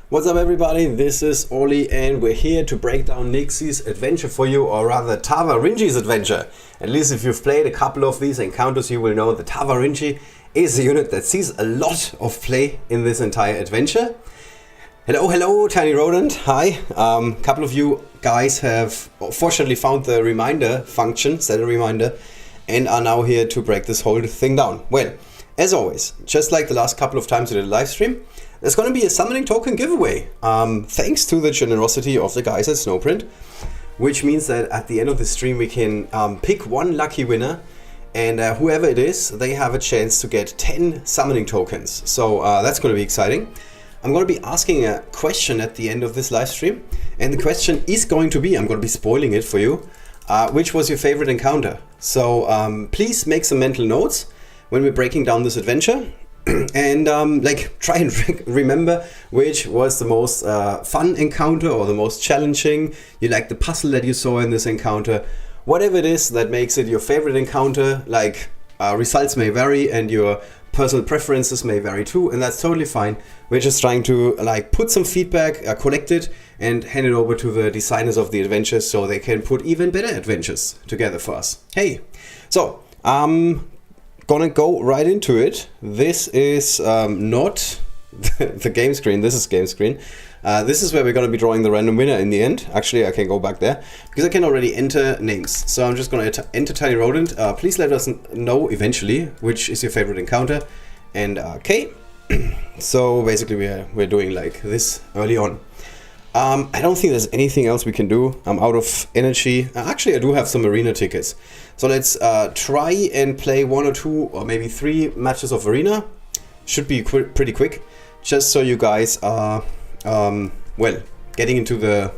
What's up everybody, this is Oli and we're here to break down Nixie's adventure for you, or rather Taipirinha's adventure. At least if you've played a couple of these encounters you will know that Taipirinha is a unit that sees a lot of play in this entire adventure. Hello tiny rodent, hi. Couple of you guys have fortunately found the reminder function, set a reminder, and are now here to break this whole thing down. Well, as always, just like the last couple of times we did a live stream, there's going to be a summoning token giveaway, thanks to the generosity of the guys at Snowprint, which means that at the end of the stream we can pick one lucky winner, and whoever it is, they have a chance to get 10 summoning tokens. So that's going to be exciting. I'm going to be asking a question at the end of this live stream, and the question is going to be, I'm going to be spoiling it for you, which was your favorite encounter? So please make some mental notes when we're breaking down this adventure. And try and remember which was the most fun encounter or the most challenging. You like the puzzle that you saw in this encounter. Whatever it is that makes it your favorite encounter, results may vary and your personal preferences may vary too, and that's totally fine. We're just trying to put some feedback, collect it, and hand it over to the designers of the adventures so they can put even better adventures together for us. Hey, so gonna go right into it. This is not the game screen, this is game screen. This is where we're gonna be drawing the random winner in the end. Actually, I can go back there because I can already enter names. So I'm just gonna enter Tiny Rodent. Please let us know eventually which is your favorite encounter. And okay, so basically we're doing like this early on. I don't think there's anything else we can do. I'm out of energy. Actually, I do have some arena tickets. So let's try and play 1 or 2 or maybe 3 matches of arena. Should be pretty quick. Just so you guys are, well, getting into the...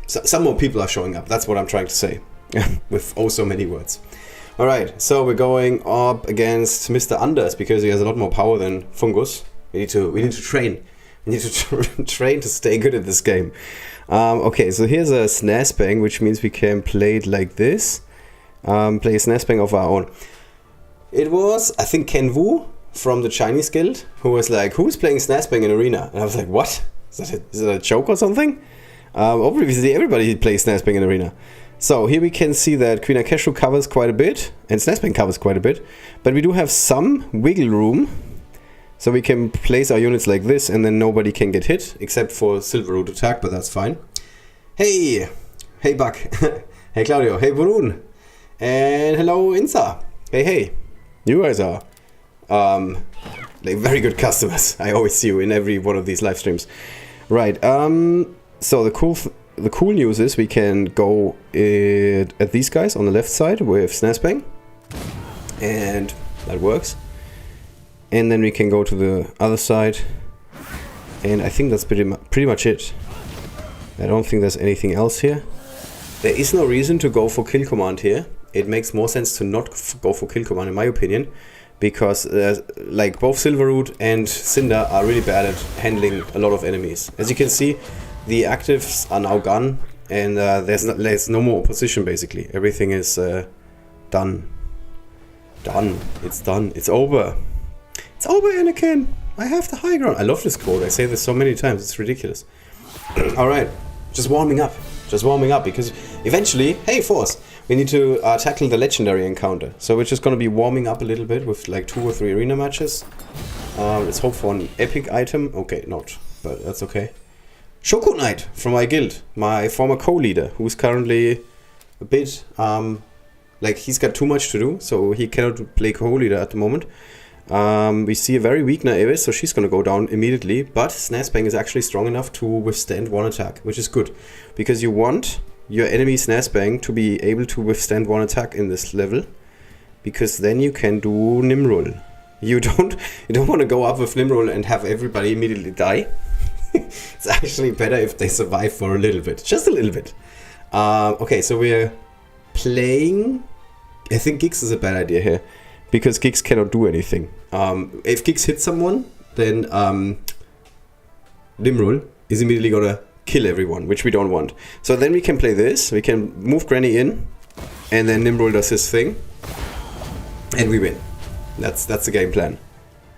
Some more people are showing up. That's what I'm trying to say. With oh so many words. Alright, so we're going up against Mr. Anders because he has a lot more power than Fungus. We need to train. We need to train to stay good at this game. Okay, so here's a Snaz Bang, which means we can play it like this. Play a Snaz Bang of our own. It was, I think, Ken Wu from the Chinese guild who was like, who's playing Snaz Bang in arena? And I was like, what? Is that a joke or something? Obviously, everybody plays Snaz Bang in arena. So here we can see that Queen Akeshu covers quite a bit, and Snaz Bang covers quite a bit. But we do have some wiggle room. So we can place our units like this and then nobody can get hit except for Silver Root attack, but that's fine. Hey Buck. Hey Claudio. Hey Varun. And hello Insa. Hey. You guys are very good customers. I always see you in every one of these live streams. Right. So the cool news is we can go at these guys on the left side with Snaz Bang, and that works. And then we can go to the other side, and I think that's pretty much it. I don't think there's anything else here. There is no reason to go for kill command here. It makes more sense to not go for kill command in my opinion, because both Silverroot and Cinder are really bad at handling a lot of enemies. As you can see, the actives are now gone, and there's no more opposition basically. Everything is done. It's done. It's over. It's over, Anakin! I have the high ground. I love this quote. I say this so many times. It's ridiculous. Alright. Just warming up. Because eventually, hey Force, we need to tackle the legendary encounter. So we're just going to be warming up a little bit with like 2 or 3 arena matches. Let's hope for an epic item. Okay, not. But that's okay. Shoko Knight from my guild. My former co-leader, who's currently a bit... he's got too much to do. So he cannot play co-leader at the moment. We see a very weak Naevis, so she's gonna go down immediately, but Snaz Bang is actually strong enough to withstand 1 attack, which is good, because you want your enemy Snaz Bang to be able to withstand 1 attack in this level, because then you can do Nimrul. You don't want to go up with Nimrul and have everybody immediately die. It's actually better if they survive for a little bit, just a little bit. Okay, so we're playing... I think Gix is a bad idea here, because Gix cannot do anything. If Gix hits someone, then Nimrul is immediately gonna kill everyone, which we don't want. So then we can play this, we can move Granny in, and then Nimrul does his thing, and we win. That's the game plan.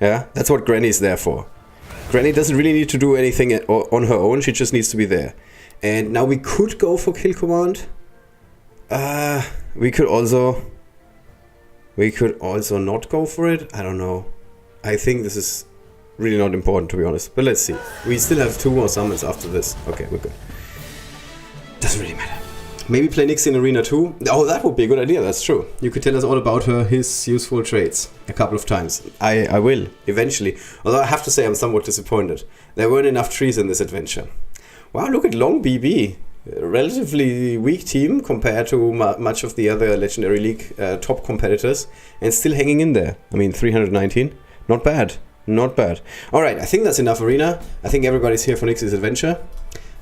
Yeah, that's what Granny's there for. Granny doesn't really need to do anything on her own. She just needs to be there. And now we could go for kill command. We could also not go for it. I don't know. I think this is really not important, to be honest. But let's see. We still have 2 more summons after this. Okay, we're good. Doesn't really matter. Maybe play Nixie in Arena 2. Oh, that would be a good idea. That's true. You could tell us all about his useful traits a couple of times. I will, eventually. Although I have to say I'm somewhat disappointed. There weren't enough trees in this adventure. Wow, look at Long BB. A relatively weak team compared to much of the other Legendary League top competitors. And still hanging in there. I mean, 319. Not bad. Not bad. Alright, I think that's enough Arena. I think everybody's here for Nixie's adventure.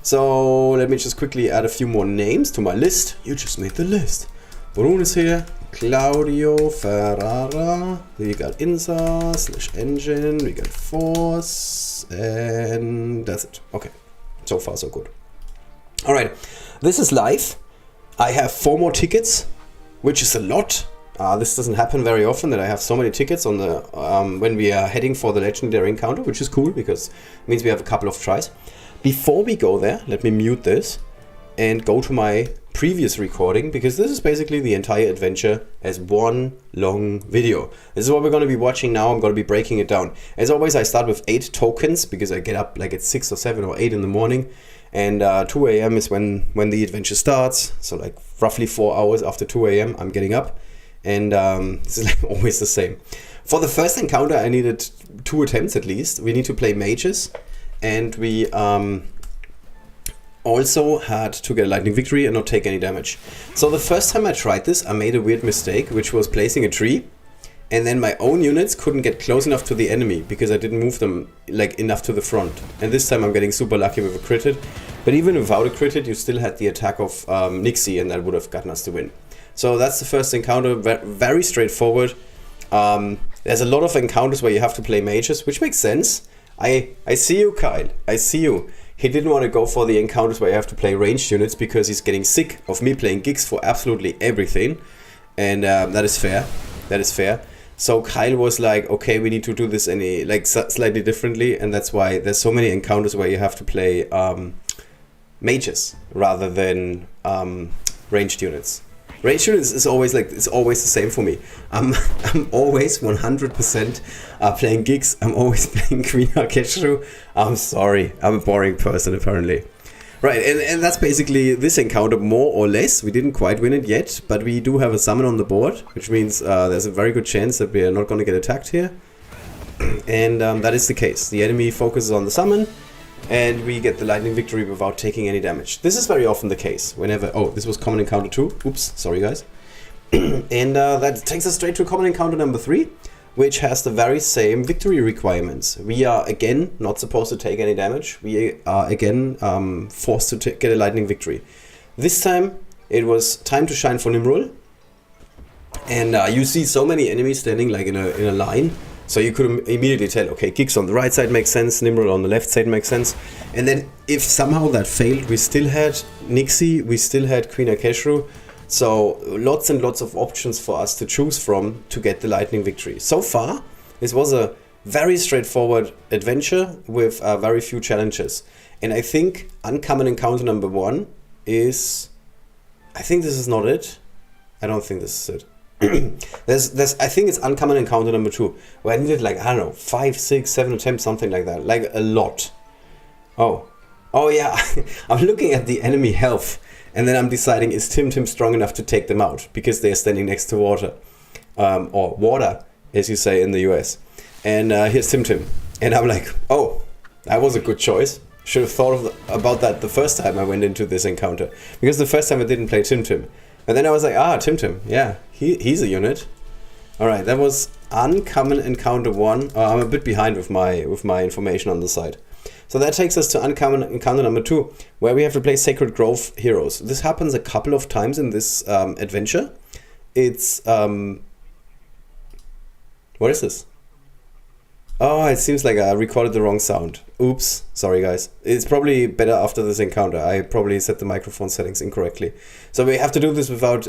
So let me just quickly add a few more names to my list. You just made the list. Brun is here. Claudio Ferrara. We got Insa / Engine. We got Force. And that's it. Okay. So far so good. Alright. This is live. I have 4 more tickets, which is a lot. This doesn't happen very often that I have so many tickets on the when we are heading for the legendary encounter, which is cool because it means we have a couple of tries. Before we go there, let me mute this and go to my previous recording, because this is basically the entire adventure as one long video. This is what we're going to be watching now. I'm going to be breaking it down. As always, I start with 8 tokens because I get up like at 6 or 7 or 8 in the morning, and 2 a.m. is when the adventure starts. So like roughly 4 hours after 2 a.m. I'm getting up, and this is like always the same. For the first encounter, I needed 2 attempts at least. We need to play mages. And we also had to get a lightning victory and not take any damage. So the first time I tried this, I made a weird mistake, which was placing a tree. And then my own units couldn't get close enough to the enemy because I didn't move them like enough to the front. And this time I'm getting super lucky with a critted. But even without a critted, you still had the attack of Nixie, and that would have gotten us the win. So that's the first encounter, very straightforward. There's a lot of encounters where you have to play mages, which makes sense. I see you, Kyle. I see you. He didn't want to go for the encounters where you have to play ranged units because he's getting sick of me playing gigs for absolutely everything. And that is fair. That is fair. So Kyle was like, okay, we need to do this slightly differently. And that's why there's so many encounters where you have to play mages rather than ranged units. Ranged units is always it's always the same for me. I'm always 100% playing gigs. I'm always playing Queen Akeshu. I'm sorry, I'm a boring person apparently. Right, and that's basically this encounter more or less. We didn't quite win it yet, but we do have a summon on the board, which means there's a very good chance that we are not going to get attacked here. And that is the case. The enemy focuses on the summon, and we get the lightning victory without taking any damage. This is very often the case whenever... Oh, this was common encounter 2. Oops, sorry guys. And that takes us straight to common encounter number 3, which has the very same victory requirements. We are again not supposed to take any damage. We are again forced to get a lightning victory. This time it was time to shine for Nimrul. And you see so many enemies standing like in a line. So you could immediately tell, okay, Giggs on the right side makes sense, Nimrod on the left side makes sense. And then if somehow that failed, we still had Nixie, we still had Queen Akeshru. So lots and lots of options for us to choose from to get the lightning victory. So far, this was a very straightforward adventure with very few challenges. And I think uncommon encounter number 1 is... I think this is not it. I don't think this is it. I think it's uncommon encounter number 2, where I needed like, I don't know, 5, 6, 7 attempts, something like that, like a lot. Oh yeah, I'm looking at the enemy health, and then I'm deciding, is Tim strong enough to take them out, because they're standing next to water, or water, as you say in the US. And here's Tim, and I'm like, oh, that was a good choice. Should have thought about that the first time I went into this encounter, because the first time I didn't play Tim. And then I was like, Tim, yeah, he's a unit. Alright, that was uncommon encounter 1. I'm a bit behind with my information on the side. So that takes us to uncommon encounter number 2, where we have to play Sacred Grove heroes. This happens a couple of times in this adventure. It's... what is this? Oh, it seems like I recorded the wrong sound. Oops, sorry guys. It's probably better after this encounter. I probably set the microphone settings incorrectly. So we have to do this without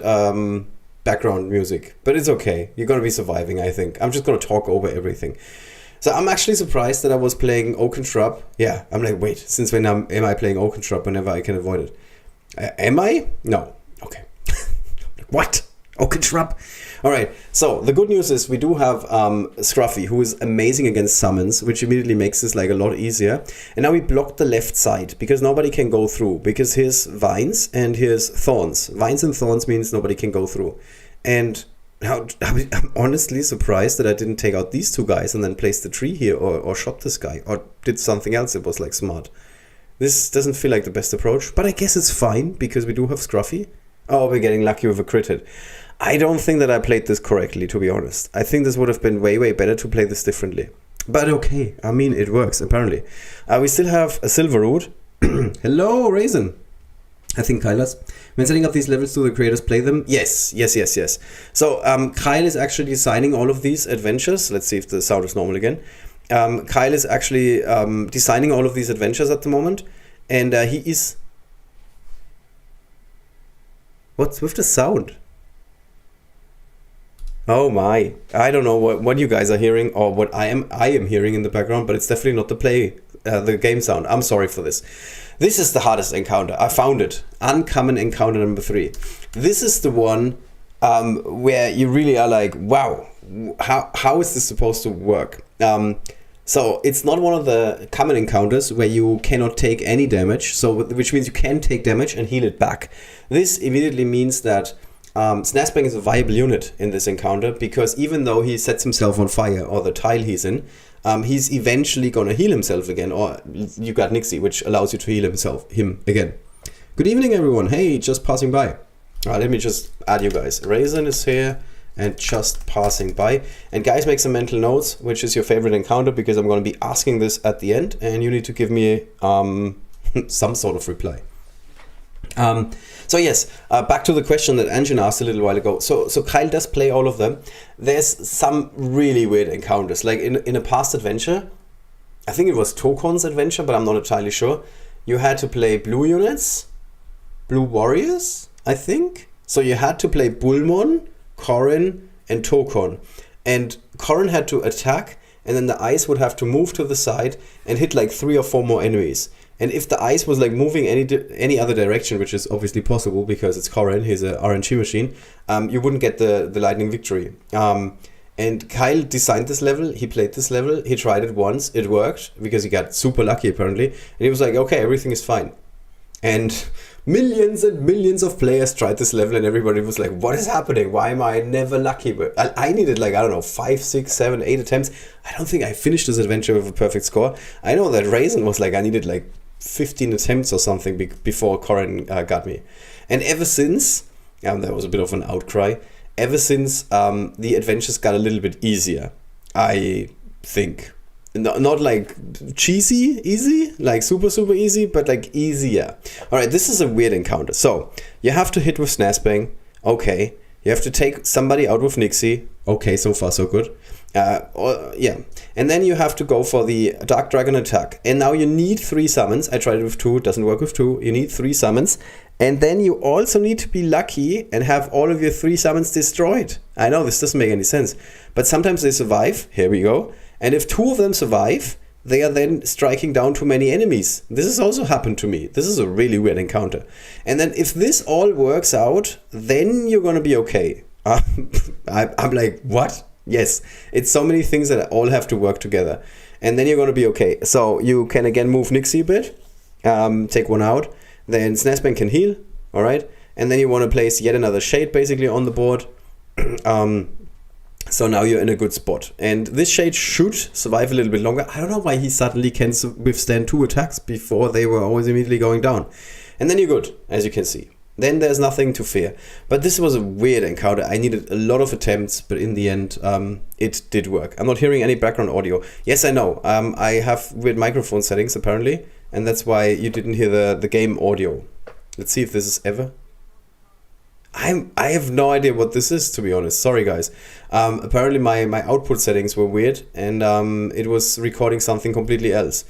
background music. But it's okay. You're going to be surviving, I think. I'm just going to talk over everything. So I'm actually surprised that I was playing Oaken Shrub. Yeah, I'm like, wait, since when am I playing Oaken Shrub whenever I can avoid it? Am I? No. Okay. What? Oaken Shrub? Alright, so the good news is we do have Scruffy, who is amazing against summons, which immediately makes this like a lot easier. And now we blocked the left side, because nobody can go through, because here's vines and here's thorns. Vines and thorns means nobody can go through. And now I'm honestly surprised that I didn't take out these two guys and then place the tree here, or shot this guy, or did something else that was like smart. This doesn't feel like the best approach, but I guess it's fine, because we do have Scruffy. Oh, we're getting lucky with a crit hit. I don't think that I played this correctly, to be honest. I think this would have been way, way better to play this differently. But okay, I mean, it works, apparently. We still have a Silver Root. Hello, Raisin. I think Kylas. When setting up these levels, do the creators play them? Yes. So Kyle is actually designing all of these adventures. Let's see if the sound is normal again. Kyle is actually designing all of these adventures at the moment. And he is... What's with the sound? Oh my, I don't know what you guys are hearing or what I am hearing in the background, but it's definitely not the game sound. I'm sorry for this. This is the hardest encounter. I found it. Uncommon encounter number 3. This is the one where you really are like, wow, how is this supposed to work? So it's not one of the common encounters where you cannot take any damage, so which means you can take damage and heal it back. This immediately means that Snazbang is a viable unit in this encounter, because even though he sets himself on fire, or the tile he's in, he's eventually gonna heal himself again, or you got Nixie, which allows you to heal him again. Good evening, everyone. Hey, just passing by. Let me just add you guys. Raisin is here and just passing by. And guys, make some mental notes, which is your favorite encounter, because I'm gonna be asking this at the end, and you need to give me some sort of reply. So yes, back to the question that Anjan asked a little while ago. So Kyle does play all of them. There's some really weird encounters. Like in a past adventure, I think it was Tokon's adventure, but I'm not entirely sure. You had to play blue units, blue warriors, I think. So you had to play Bulmon, Corrin, and Tokon. And Corrin had to attack, and then the ice would have to move to the side and hit like 3 or 4 more enemies. And if the ice was like moving any other direction, which is obviously possible because it's Corrin, he's a RNG machine, you wouldn't get the lightning victory. And Kyle designed this level, he played this level, he tried it once, it worked, because he got super lucky apparently, and he was like, okay, everything is fine. And millions and millions of players tried this level, and everybody was like, what is happening? Why am I never lucky? But I needed like, I don't know, 5, 6, 7, 8 attempts. I don't think I finished this adventure with a perfect score. I know that Raisin was like, I needed like 15 attempts or something before Corrin got me. And ever since, there was a bit of an outcry, ever since the adventures got a little bit easier, I think. Not like cheesy easy, like super easy, but like easier. Alright, this is a weird encounter. So, you have to hit with Snazbang, okay. You have to take somebody out with Nixie, okay, so far so good. Yeah, and then you have to go for the Dark Dragon attack. And now you need 3 summons. I tried it with 2, it doesn't work with 2. You need 3 summons. And then you also need to be lucky and have all of your 3 summons destroyed. I know this doesn't make any sense, but sometimes they survive. Here we go. And if 2 of them survive, they are then striking down too many enemies. This has also happened to me. This is a really weird encounter. And then if this all works out, then you're gonna be okay. I'm like, what? Yes, it's so many things that all have to work together. And then you're gonna be okay. So you can again move Nixie a bit, take 1 out, then Snazbang can heal, alright? And then you wanna place yet another shade basically on the board. So now you're in a good spot. And this shade should survive a little bit longer. I don't know why he suddenly can withstand 2 attacks before they were always immediately going down. And then you're good, as you can see. Then there's nothing to fear. But this was a weird encounter. I needed a lot of attempts, but in the end, it did work. I'm not hearing any background audio. Yes, I know. I have weird microphone settings, apparently. And that's why you didn't hear the game audio. Let's see if this is ever... I have no idea what this is, to be honest. Sorry, guys. Apparently my output settings were weird, and it was recording something completely else.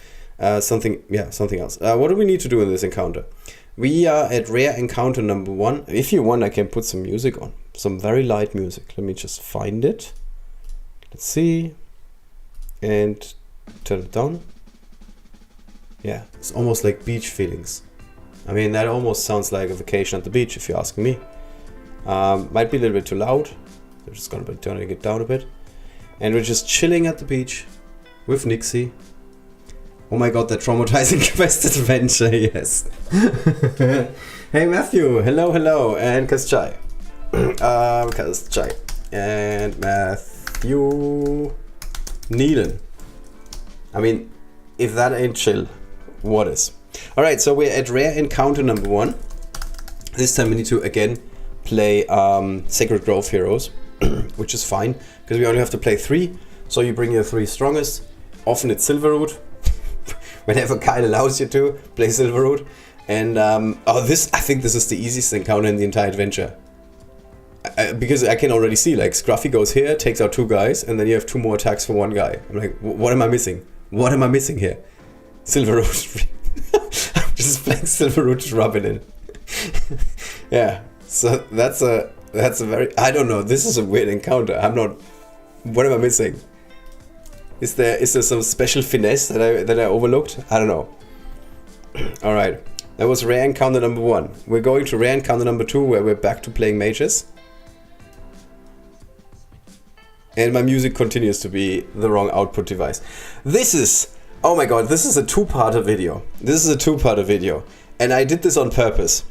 Something else. What do we need to do in this encounter? We are at rare encounter number 1. If you want, I can put some music on. Some very light music. Let me just find it. Let's see. and turn it down. Yeah, it's almost like beach feelings. I mean, that almost sounds like a vacation at the beach, if you ask me. Might be a little bit too loud. I'm just gonna be turning it down a bit. And we're just chilling at the beach with Nixie. Oh my god, that traumatizing quest adventure, yes. Hey Matthew, hello, and Kaschai. Kaschai. And Matthew Neelan. I mean, if that ain't chill, what is? Alright, so we're at rare encounter number 1. This time we need to again play Sacred Grove Heroes, which is fine, because we only have to play 3. So you bring your 3 strongest. Often it's Silverroot. Whenever Kyle allows you to, play Silverroot. And I think this is the easiest encounter in the entire adventure. Because I can already see, like, Scruffy goes here, takes out 2 guys, and then you have 2 more attacks for 1 guy. I'm like, what am I missing? What am I missing here? Silverroot. I'm just playing Silverroot to rub it in. Yeah, so that's a very, I don't know, this is a weird encounter. What am I missing? Is there some special finesse that I overlooked? I don't know. Alright, that was rare encounter number 1. We're going to rare encounter number 2, where we're back to playing mages. And my music continues to be the wrong output device. This is, oh my god, this is a 2-parter video. And I did this on purpose.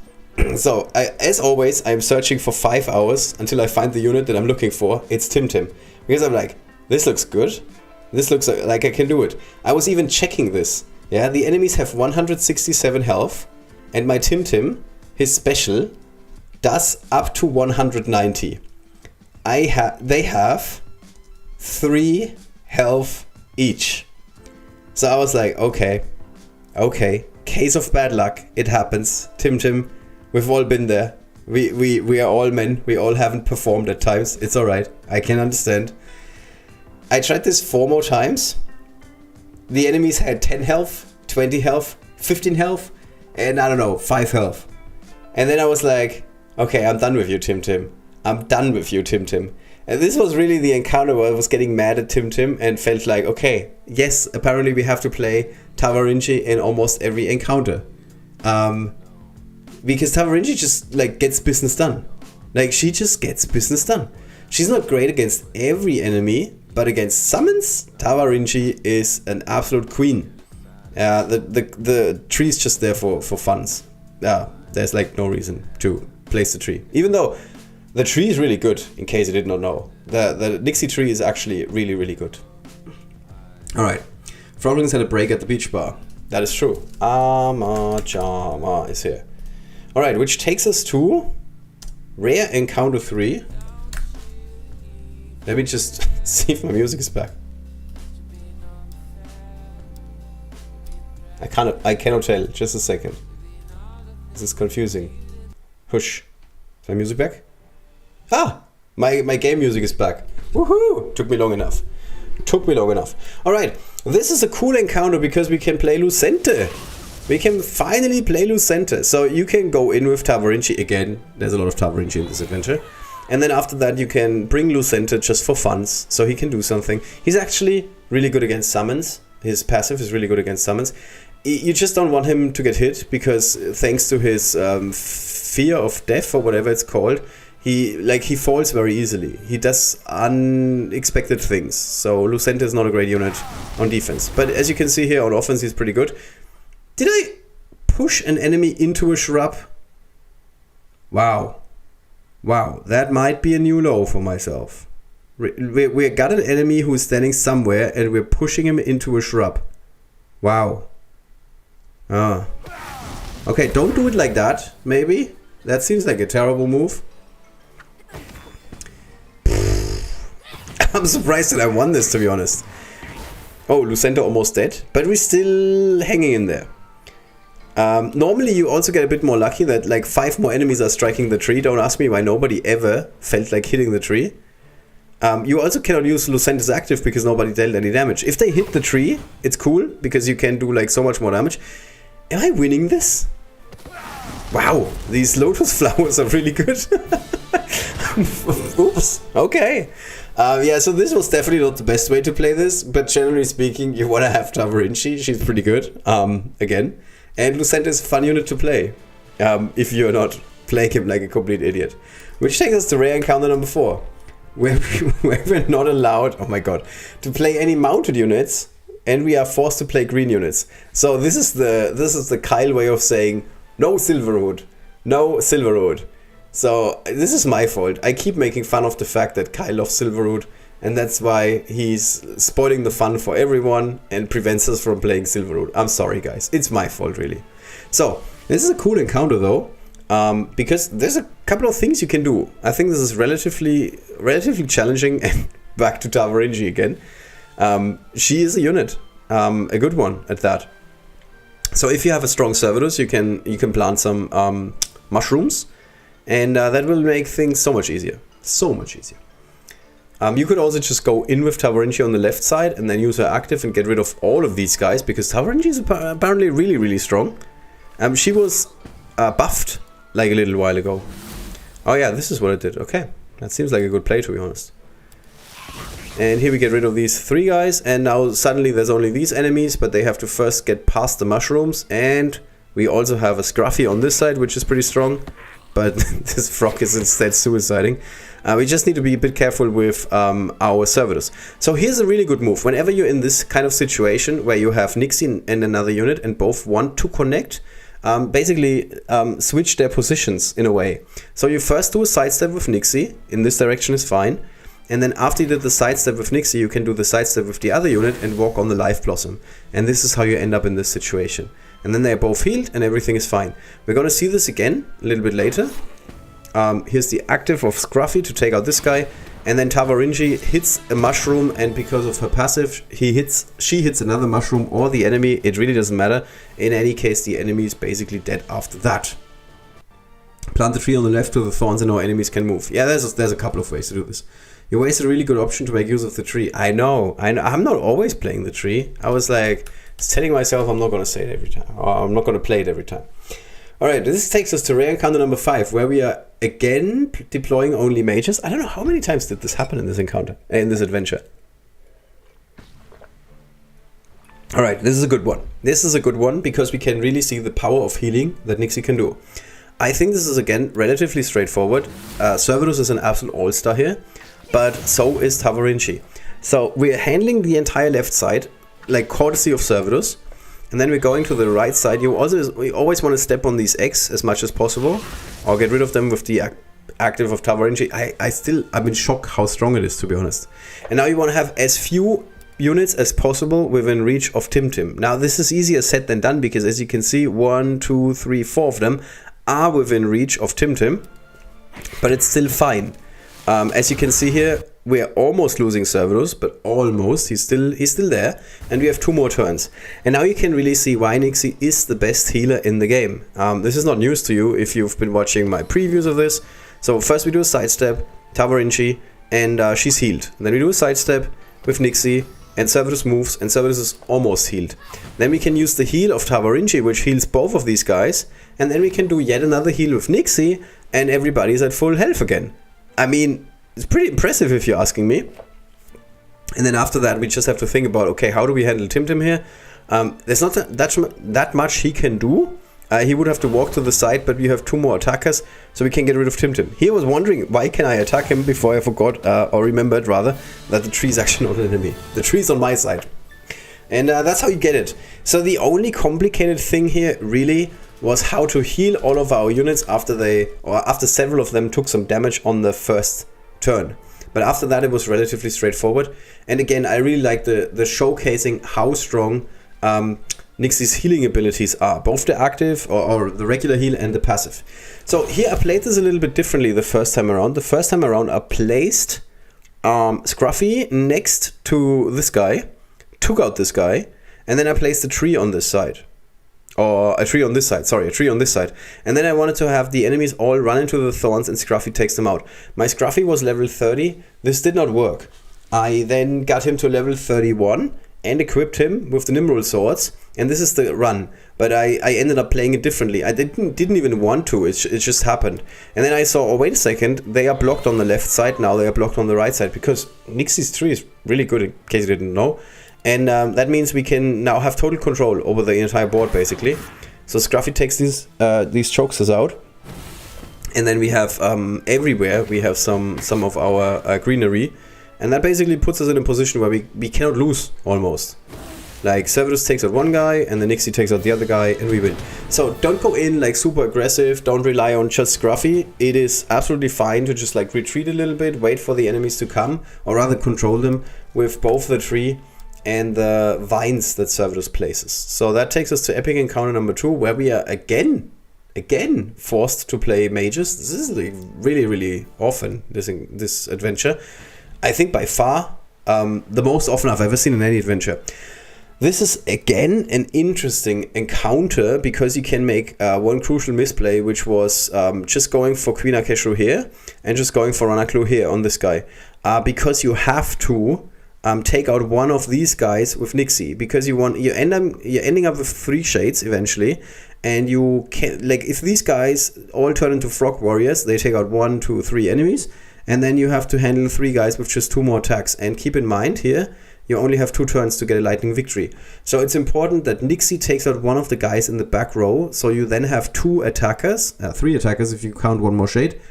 So, as always, I'm searching for 5 hours until I find the unit that I'm looking for. It's Tim. Because I'm like, this looks good. This looks like I can do it. I was even checking this. Yeah, the enemies have 167 health. And my Tim, his special, does up to 190. They have 3 health each. So I was like, okay, case of bad luck, it happens. Tim, we've all been there. We are all men, we all haven't performed at times. It's alright, I can understand. I tried this 4 more times. The enemies had 10 health, 20 health, 15 health, and I don't know, 5 health. And then I was like, okay, I'm done with you, Tim. I'm done with you, Tim. And this was really the encounter where I was getting mad at Tim and felt like, okay, yes, apparently we have to play Tavarinci in almost every encounter. Because Tavarinci just, like, gets business done. Like, she just gets business done. She's not great against every enemy, but against summons, Tavarinci is an absolute queen. The tree is just there for funs. There's, like, no reason to place the tree. Even though the tree is really good, in case you did not know. The Nixie tree is actually really, really good. Alright. Fromlings had a break at the beach bar. That is true. Amachama is here. Alright, which takes us to rare encounter 3. Let me just see if my music is back. I cannot tell. Just a second. This is confusing. Hush. Is my music back? Ah! My game music is back. Woohoo! Took me long enough. Alright, this is a cool encounter because we can play Lucente. We can finally play Lucente. So you can go in with Tavarinci again. There's a lot of Tavarinci in this adventure. And then after that you can bring Lucente just for funs. So he can do something. He's actually really good against summons. His passive is really good against summons. You just don't want him to get hit because thanks to his fear of death or whatever it's called, he falls very easily. He does unexpected things. So Lucente is not a great unit on defense. But as you can see here on offense, he's pretty good. Did I push an enemy into a shrub? Wow, that might be a new low for myself. We got an enemy who's standing somewhere and we're pushing him into a shrub. Wow. Okay, don't do it like that, maybe. That seems like a terrible move. I'm surprised that I won this, to be honest. Oh, Lucente almost dead, but we're still hanging in there. Normally you also get a bit more lucky that like 5 more enemies are striking the tree. Don't ask me why nobody ever felt like hitting the tree. You also cannot use Lucente's active because nobody dealt any damage. If they hit the tree, it's cool because you can do like so much more damage. Am I winning this? Wow, these lotus flowers are really good. Oops. Okay. Yeah, so this was definitely not the best way to play this, but generally speaking, you want to have Tavarinci. She's pretty good, again. And Lucent is a fun unit to play, if you're not playing him like a complete idiot. Which takes us to rare encounter number 4, where we're not allowed, oh my god, to play any mounted units, and we are forced to play green units. So this is the Kyle way of saying, no Silverwood, no Silverwood. So this is my fault. I keep making fun of the fact that Kyle loves Silverwood, and that's why he's spoiling the fun for everyone and prevents us from playing Silverwood. I'm sorry, guys. It's my fault, really. So this is a cool encounter, though, because there's a couple of things you can do. I think this is relatively challenging, and back to Tavarinci again. She is a unit, a good one at that. So if you have a strong Servatus, you can plant some mushrooms. And that will make things so much easier. So much easier. You could also just go in with Tavarinci on the left side and then use her active and get rid of all of these guys, because Tavarinci is apparently really, really strong. She was buffed like a little while ago. Oh yeah, this is what it did. Okay, that seems like a good play, to be honest. And here we get rid of these 3 guys, and now suddenly there's only these enemies, but they have to first get past the mushrooms. And we also have a Scruffy on this side, which is pretty strong. But this frog is instead suiciding. We just need to be a bit careful with our Servatus. So here's a really good move. Whenever you're in this kind of situation where you have Nixie and another unit and both want to connect, basically switch their positions in a way. So you first do a sidestep with Nixie. In this direction is fine. And then after you did the sidestep with Nixie, you can do the sidestep with the other unit and walk on the Life Blossom. And this is how you end up in this situation. And then they're both healed and everything is fine. We're going to see this again a little bit later. Here's the active of Scruffy to take out this guy. And then Tavarinci hits a mushroom, and because of her passive, she hits another mushroom or the enemy. It really doesn't matter. In any case, the enemy is basically dead after that. Plant the tree on the left to the thorns and our enemies can move. Yeah, there's a couple of ways to do this. You wasted a really good option to make use of the tree. I know. I'm not always playing the tree. I was like telling myself I'm not going to say it every time, or I'm not going to play it every time. Alright, this takes us to rare encounter number 5, where we are again deploying only mages. I don't know how many times did this happen in this encounter, in this adventure. Alright, this is a good one. This is a good one because we can really see the power of healing that Nixie can do. I think this is again relatively straightforward. Servatus is an absolute all-star here, but so is Tavarinci. So we're handling the entire left side, like courtesy of Servatus, and then we're going to the right side. We always want to step on these X as much as possible, or get rid of them with the active of Tavarinci. I'm in shock how strong it is, to be honest. And now you want to have as few units as possible within reach of Tim. Now this is easier said than done, because as you can see, 1, 2, 3, 4 of them are within reach of Tim, but it's still fine. As you can see here, we are almost losing Servatus, but almost. He's still there, and we have 2 more turns. And now you can really see why Nixie is the best healer in the game. This is not news to you if you've been watching my previews of this. So first we do a sidestep, Tavarinci, and she's healed. And then we do a sidestep with Nixie, and Servatus moves, and Servatus is almost healed. Then we can use the heal of Tavarinci, which heals both of these guys, and then we can do yet another heal with Nixie, and everybody's at full health again. I mean, it's pretty impressive if you're asking me. And then after that, we just have to think about, okay, how do we handle Tim here? There's not that much he can do. He would have to walk to the side, but we have 2 more attackers, so we can get rid of Tim. He was wondering, why can I attack him, before I forgot, or remembered rather, that the tree is actually not an enemy. The tree is on my side. And that's how you get it. So the only complicated thing here really was how to heal all of our units after several of them took some damage on the first turn. But after that, it was relatively straightforward. And again, I really like the showcasing how strong Nixie's healing abilities are, both the active or the regular heal and the passive. So here I played this a little bit differently the first time around. The first time around I placed Scruffy next to this guy, took out this guy, and then I placed a tree on this side. Or a tree on this side, sorry, a tree on this side. And then I wanted to have the enemies all run into the thorns and Scruffy takes them out. My Scruffy was level 30. This did not work. I then got him to level 31 and equipped him with the Nimrod swords, and this is the run. But I ended up playing it differently. I didn't even want to, it just happened. And then I saw, oh wait a second, they are blocked on the left side, now they are blocked on the right side, because Nixie's tree is really good, in case you didn't know. And that means we can now have total control over the entire board, basically. So Scruffy takes these chokesters out. And then we have, everywhere, we have some of our greenery. And that basically puts us in a position where we cannot lose, almost. Like, Cerberus takes out one guy, and the Nixie takes out the other guy, and we win. So, don't go in, like, super aggressive, don't rely on just Scruffy. It is absolutely fine to just, like, retreat a little bit, wait for the enemies to come, or rather control them with both the tree and the vines that Cerberus places. So, that takes us to Epic Encounter number 2, where we are again forced to play mages. This is like really, really often, this adventure. I think by far, the most often I've ever seen in any adventure. This is again an interesting encounter because you can make one crucial misplay, which was just going for Queen Akeshru here and just going for Ranaklu here on this guy. Because you have to take out one of these guys with Nixie, because you're ending up with 3 shades eventually, and you can, like, if these guys all turn into frog warriors, they take out 1, 2, 3 enemies, and then you have to handle 3 guys with just 2 more attacks. And keep in mind here, you only have 2 turns to get a lightning victory. So it's important that Nixie takes out one of the guys in the back row, so you then have 2 attackers, 3 attackers if you count 1 more shade,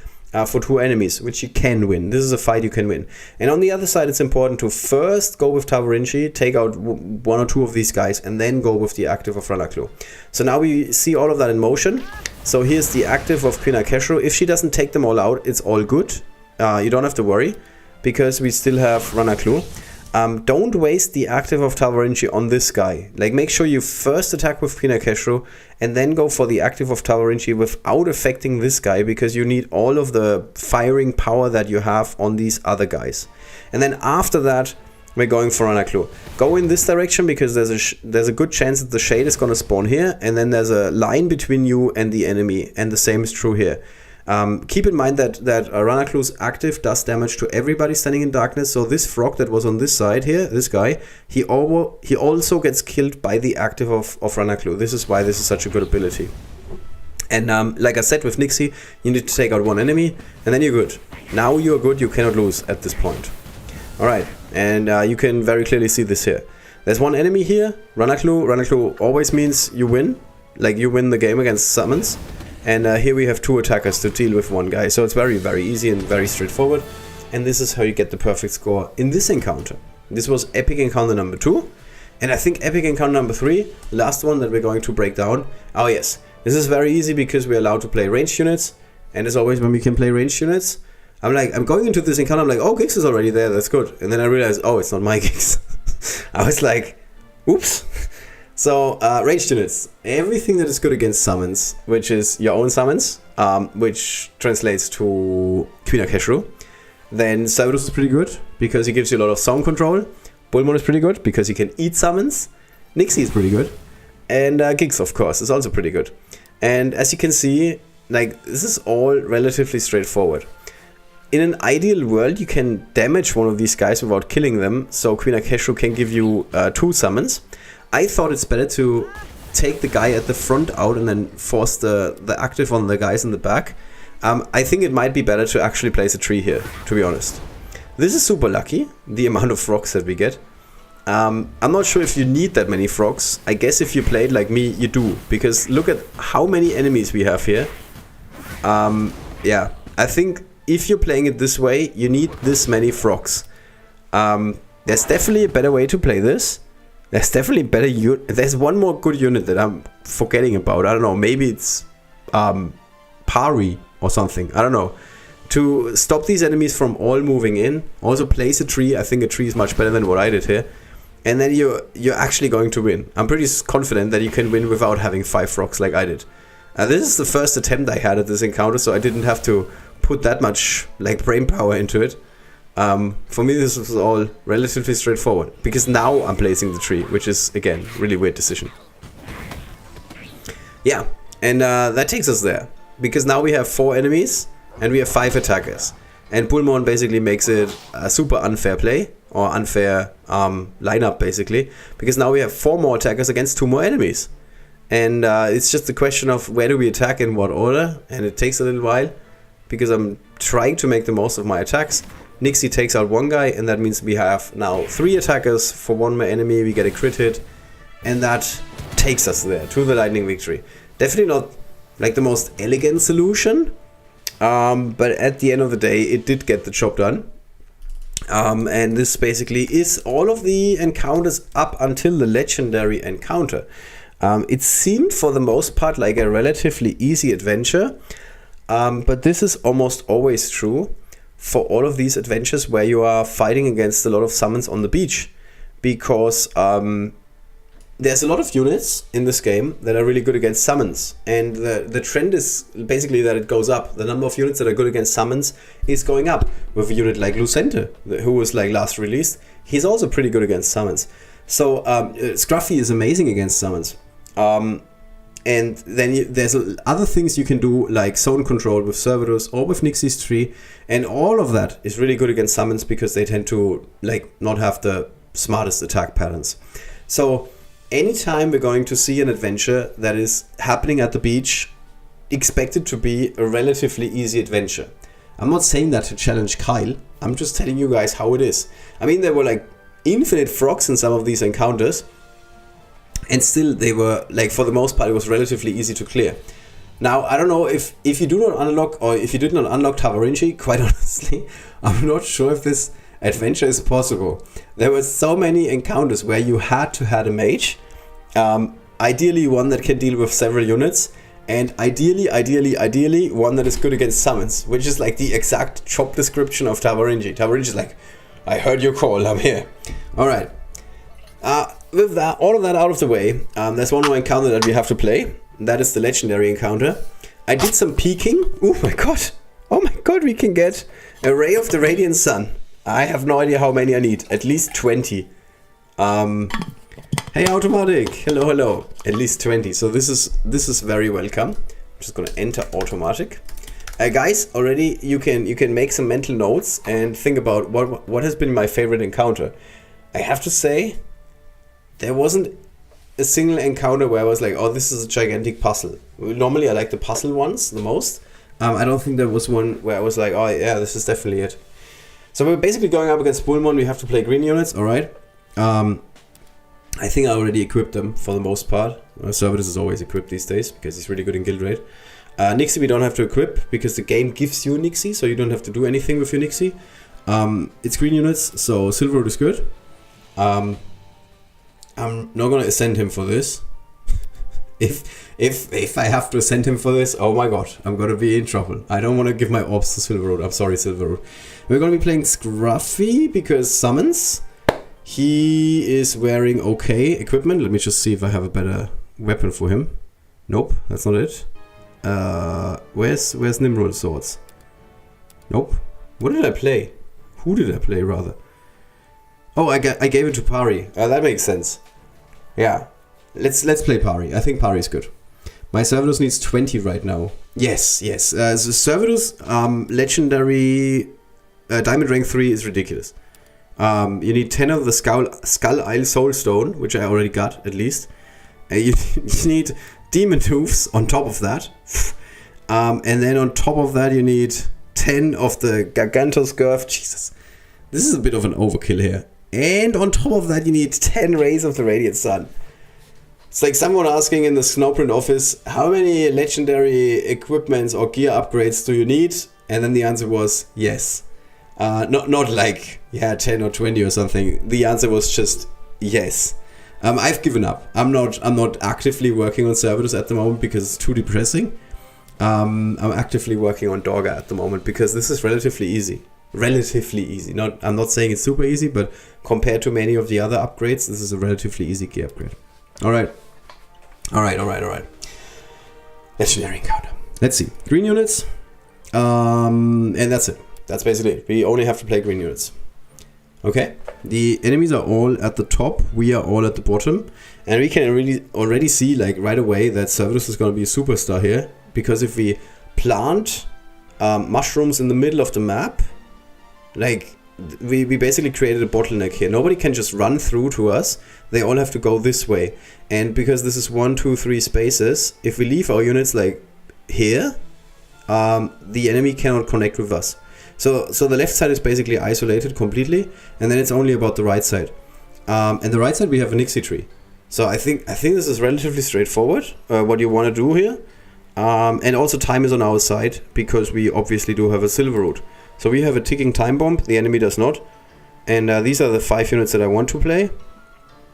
for 2 enemies, which you can win. This is a fight you can win. And on the other side, it's important to first go with Tavarinci, take out 1 or 2 of these guys, and then go with the active of Ranaklu. So now we see all of that in motion. So here's the active of Queen Akeshru. If she doesn't take them all out, it's all good. You don't have to worry, because we still have Ranaklu. Don't waste the active of Tavarinci on this guy. Like, make sure you first attack with Queen Akeshru and then go for the active of Tavarinci without affecting this guy, because you need all of the firing power that you have on these other guys. And then after that, we're going for Ranaklu. Go in this direction, because there's a good chance that the shade is going to spawn here, and then there's a line between you and the enemy, and the same is true here. Keep in mind that Ranaklu's active does damage to everybody standing in darkness, so this frog that was on this side here, this guy, he also gets killed by the active of Ranaklu. This is why this is such a good ability. And like I said with Nixie, you need to take out 1 enemy, and then you're good. Now you're good, you cannot lose at this point. Alright, and you can very clearly see this here. There's 1 enemy here, Ranaklu. Ranaklu always means you win, like you win the game against summons. And here we have 2 attackers to deal with 1 guy. So it's very, very easy and very straightforward. And this is how you get the perfect score in this encounter. This was Epic Encounter number 2. And I think Epic Encounter number 3, the last one that we're going to break down. Oh yes, this is very easy because we're allowed to play ranged units. And as always, when we can play ranged units, I'm going into this encounter, I'm like, oh, Gix is already there, that's good. And then I realized, oh, it's not my Gix. I was like, oops. So, ranged units. Everything that is good against summons, which is your own summons, which translates to Queen Akeshru. Then Cerberus is pretty good, because he gives you a lot of sound control. Bullmon is pretty good, because he can eat summons. Nixie is pretty good. And Gix, of course, is also pretty good. And as you can see, like, this is all relatively straightforward. In an ideal world, you can damage one of these guys without killing them, so Queen Akeshru can give you 2 summons. I thought it's better to take the guy at the front out and then force the active on the guys in the back. I think it might be better to actually place a tree here, to be honest. This is super lucky, the amount of frogs that we get. I'm not sure if you need that many frogs. I guess if you played like me, you do. Because look at how many enemies we have here. Yeah, I think if you're playing it this way, you need this many frogs. There's definitely a better way to play this. There's definitely better there's 1 more good unit that I'm forgetting about. I don't know, maybe it's Pari or something. I don't know. To stop these enemies from all moving in, also place a tree. I think a tree is much better than what I did here. And then you're actually going to win. I'm pretty confident that you can win without having 5 frogs like I did. This is the first attempt I had at this encounter, so I didn't have to put that much like brain power into it. For me, this was all relatively straightforward, because now I'm placing the tree, which is, again, really weird decision. Yeah, and that takes us there, because now we have 4 enemies, and we have 5 attackers. And Bullmon basically makes it a super unfair play, or unfair lineup, basically, because now we have 4 more attackers against 2 more enemies. And it's just a question of where do we attack in what order, and it takes a little while, because I'm trying to make the most of my attacks. Nixie takes out 1 guy, and that means we have now 3 attackers for 1 more enemy, we get a crit hit, and that takes us there, to the lightning victory. Definitely not like the most elegant solution, but at the end of the day, it did get the job done. And this basically is all of the encounters up until the legendary encounter. It seemed for the most part like a relatively easy adventure, but this is almost always true for all of these adventures where you are fighting against a lot of summons on the beach, because there's a lot of units in this game that are really good against summons, and the trend is basically that it goes up. The number of units that are good against summons is going up. With a unit like Lucente, who was like last released, he's also pretty good against summons. So Scruffy is amazing against summons. And then there's other things you can do, like zone control with Cerberus or with Nixie's tree, and all of that is really good against summons because they tend to like not have the smartest attack patterns. So anytime we're going to see an adventure that is happening at the beach, expect it to be a relatively easy adventure. I'm not saying that to challenge Kyle, I'm just telling you guys how it is. I mean, there were like infinite frogs in some of these encounters, and still they were, like, for the most part, it was relatively easy to clear. Now, I don't know if you do not unlock, or if you did not unlock Caipirinha, quite honestly, I'm not sure if this adventure is possible. There were so many encounters where you had to have a mage, ideally one that can deal with several units, and ideally one that is good against summons, which is like the exact job description of Caipirinha. Caipirinha is like, I heard your call, I'm here. Alright. With that, all of that out of the way, there's one more encounter that we have to play. That is the legendary encounter. I did some peeking. Oh my god, we can get a Ray of the Radiant Sun. I have no idea how many I need. At least 20. Hey Automatic, hello. At least 20. So this is very welcome. I'm just gonna enter Automatic. Guys, already you can make some mental notes and think about what has been my favorite encounter. I have to say, there wasn't a single encounter where I was like, oh, this is a gigantic puzzle. Normally I like the puzzle ones the most. I don't think there was one where I was like, oh yeah, this is definitely it. So we're basically going up against Bullmon. We have to play green units, alright. I think I already equipped them for the most part. Cerberus is always equipped these days because he's really good in guild raid. Nixie we don't have to equip because the game gives you Nixie, so you don't have to do anything with your Nixie. It's green units, so Silverwood is good. I'm not gonna ascend him for this. If I have to ascend him for this, oh my god, I'm gonna be in trouble. I don't want to give my orbs to Silverwood. I'm sorry, Silverwood. We're gonna be playing Scruffy because summons. He is wearing okay equipment. Let me just see if I have a better weapon for him. Nope, that's not it. Where's Nimrod swords? Nope. What did I play? Who did I play rather? Oh, I gave it to Pari. That makes sense. Yeah. Let's play Pari. I think Pari is good. My Cerberus needs 20 right now. Yes. So Cerberus legendary Diamond rank 3 is ridiculous. You need 10 of the Skull Isle Soul Stone, which I already got at least. You need Demon Hoofs on top of that. And then on top of that you need 10 of the Gargantoscurf. Jesus. This is a bit of an overkill here. And on top of that you need 10 Rays of the Radiant Sun. It's like someone asking in the Snowprint office, how many legendary equipments or gear upgrades do you need? And then the answer was yes. Not like, yeah, 10 or 20 or something. The answer was just yes. I've given up. I'm not actively working on Cerberus at the moment because it's too depressing. I'm actively working on Dorga at the moment because this is relatively easy. I'm not saying it's super easy, but compared to many of the other upgrades, this is a relatively easy gear upgrade. Alright. Legendary encounter. Let's see. Green units. And that's it. That's basically it. We only have to play green units. Okay. The enemies are all at the top. We are all at the bottom. And we can really already see, like, right away that Cerberus is going to be a superstar here. Because if we plant mushrooms in the middle of the map, like, we basically created a bottleneck here. Nobody can just run through to us. They all have to go this way. And because this is 1, 2, 3 spaces, if we leave our units like here, the enemy cannot connect with us. So the left side is basically isolated completely, and then it's only about the right side. And the right side we have a Nixie tree. So I think this is relatively straightforward, what you want to do here. And also time is on our side, because we obviously do have a silver root. So we have a ticking time bomb, the enemy does not. And these are the 5 units that I want to play.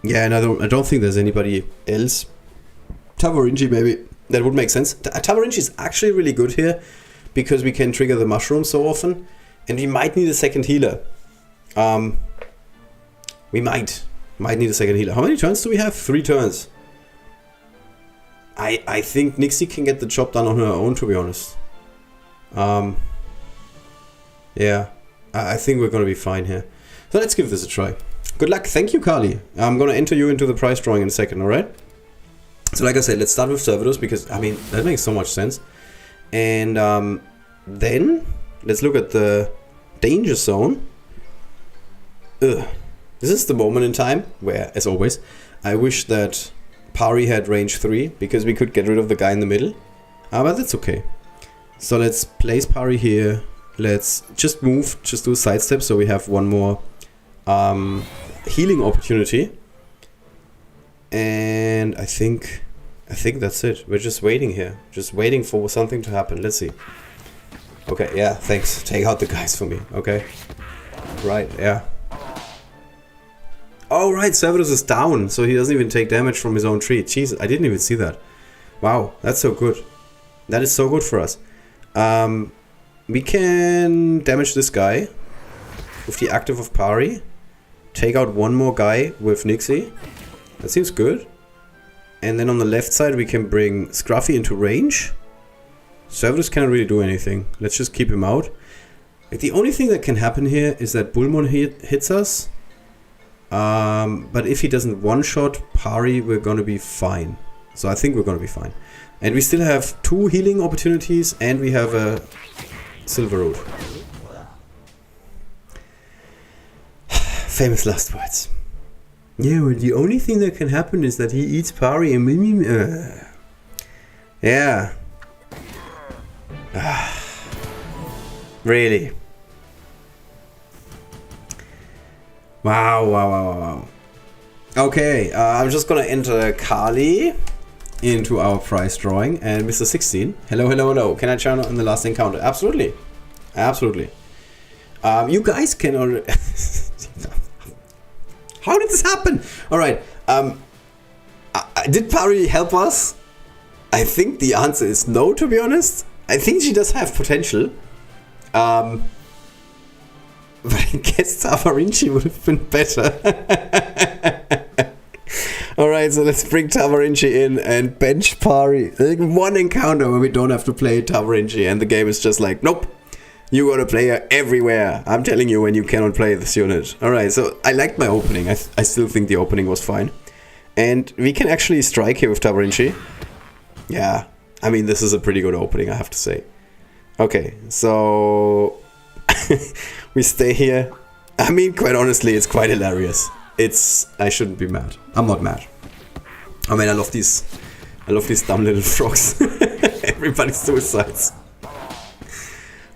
Yeah, and I don't think there's anybody else. Tavarinci maybe, that would make sense. Tavarinci is actually really good here, because we can trigger the mushrooms so often. And we might need a second healer. We might need a second healer. How many turns do we have? 3 turns. I think Nixie can get the job done on her own, to be honest. Yeah, I think we're going to be fine here. So let's give this a try. Good luck. Thank you, Carly. I'm going to enter you into the prize drawing in a second, alright? So like I said, let's start with Servatus, because, I mean, that makes so much sense. And then, let's look at the danger zone. This is the moment in time where, as always, I wish that Pari had range 3, because we could get rid of the guy in the middle. But that's okay. So let's place Pari here. Let's just move, just do a sidestep, so we have one more healing opportunity. And I think that's it. We're just waiting here. Just waiting for something to happen. Let's see. Okay, yeah, thanks. Take out the guys for me, okay? Right, yeah. Oh, right, Servatus is down, so he doesn't even take damage from his own tree. Jesus, I didn't even see that. Wow, that's so good. That is so good for us. We can damage this guy with the active of Pari. Take out one more guy with Nixie. That seems good. And then on the left side we can bring Scruffy into range. Servatus cannot really do anything. Let's just keep him out. Like, the only thing that can happen here is that Bulmon hits us. But if he doesn't one-shot Pari, we're gonna be fine. So I think we're gonna be fine. And we still have 2 healing opportunities, and we have a silver root. Famous last words. Yeah, well, the only thing that can happen is that he eats Pari and yeah. Really. Wow. Okay, I'm just gonna enter Kali into our prize drawing, and Mr. 16. Hello. Can I channel on the last encounter? Absolutely. You guys can already... How did this happen? Alright, did Pari help us? I think the answer is no, to be honest. I think she does have potential. But I guess Tavarinci would have been better. Alright, so let's bring Tavarinci in and bench Pari. Like, one encounter where we don't have to play Tavarinci, and the game is just like, nope, you gotta play her everywhere. I'm telling you when you cannot play this unit. Alright, so I liked my opening. I still think the opening was fine. And we can actually strike here with Tavarinci. Yeah, I mean, this is a pretty good opening, I have to say. Okay, so... we stay here. I mean, quite honestly, it's quite hilarious. I shouldn't be mad. I'm not mad. I mean, I love these dumb little frogs. Everybody's suicides.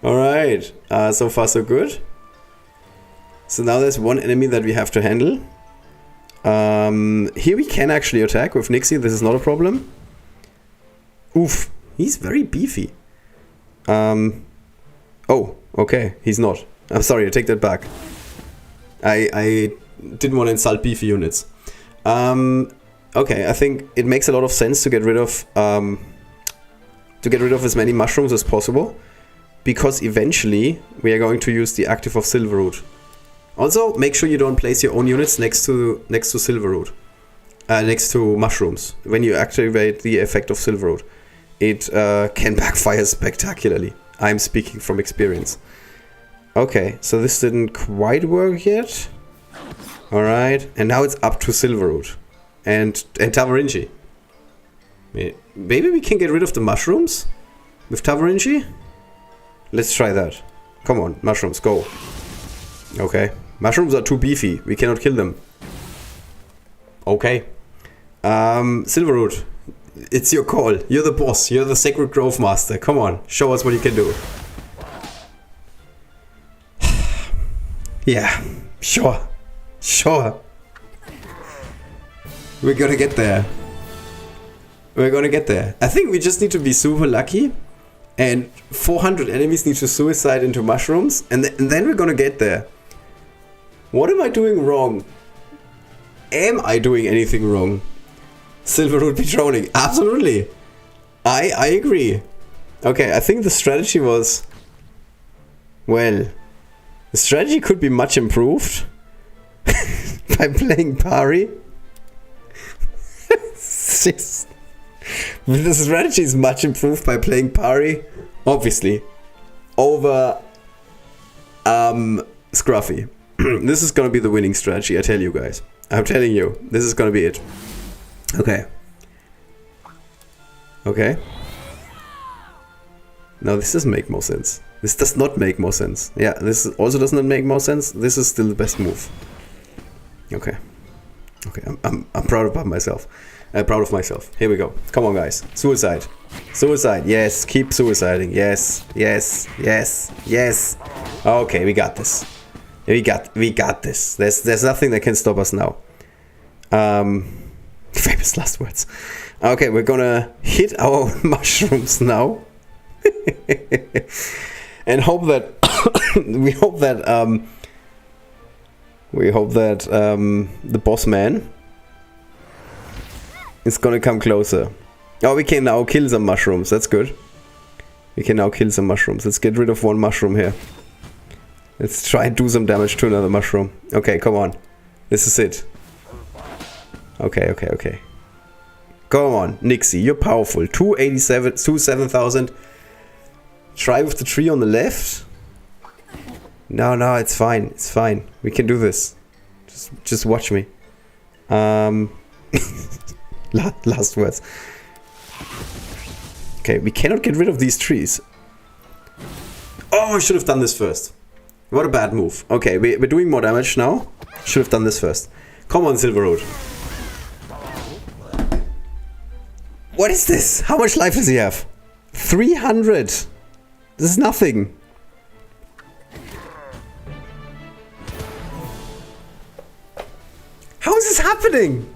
Alright, so far so good. So now there's one enemy that we have to handle. Here we can actually attack with Nixie, this is not a problem. Oof, he's very beefy. Oh, okay, he's not. I'm sorry, I take that back. I didn't want to insult beefy units. Okay, I think it makes a lot of sense to get rid of as many mushrooms as possible, because eventually we are going to use the active of Silverroot. Also, make sure you don't place your own units next to Silverroot, next to mushrooms. When you activate the effect of Silverroot, it can backfire spectacularly. I'm speaking from experience. Okay, so this didn't quite work yet. Alright, and now it's up to Silverroot and Tavarinci. Maybe we can get rid of the mushrooms with Tavarinci? Let's try that. Come on, mushrooms, go. Okay. Mushrooms are too beefy. We cannot kill them. Okay. Silverroot, it's your call. You're the boss. You're the Sacred Grove Master. Come on, show us what you can do. Yeah, sure. Sure. We're gonna get there. We're gonna get there. I think we just need to be super lucky. And 400 enemies need to suicide into mushrooms. And then we're gonna get there. What am I doing wrong? Am I doing anything wrong? Silverroot patroning. Absolutely. I agree. Okay, I think the strategy was... Well, the strategy could be much improved by playing Pari. The strategy is much improved by playing Pari, obviously, over Scruffy. This is gonna be the winning strategy, I tell you guys. I'm telling you, this is gonna be it. Okay. Okay. No, this doesn't make more sense. This does not make more sense. Yeah, this also does not make more sense. This is still the best move. Okay. Okay, I'm proud of myself. Proud of myself. Here we go. Come on, guys. Suicide. Suicide. Yes. Keep suiciding. Yes. Yes. Yes. Yes. Okay, we got this. We got this. There's nothing that can stop us now. Famous last words. Okay, we're gonna hit our mushrooms now. And hope that we hope that the boss man is gonna come closer. Oh, we can now kill some mushrooms. That's good. We can now kill some mushrooms. Let's get rid of one mushroom here. Let's try and do some damage to another mushroom. Okay, come on. This is it. Okay, okay, okay. Come on, Nixie, you're powerful. 287, 7,000. Try with the tree on the left. No, no, it's fine. It's fine. We can do this. Just watch me. Last words. Okay, we cannot get rid of these trees. Oh, I should have done this first. What a bad move. Okay, we're doing more damage now. Should have done this first. Come on, Silverroot. What is this? How much life does he have? 300. This is nothing. How is this happening?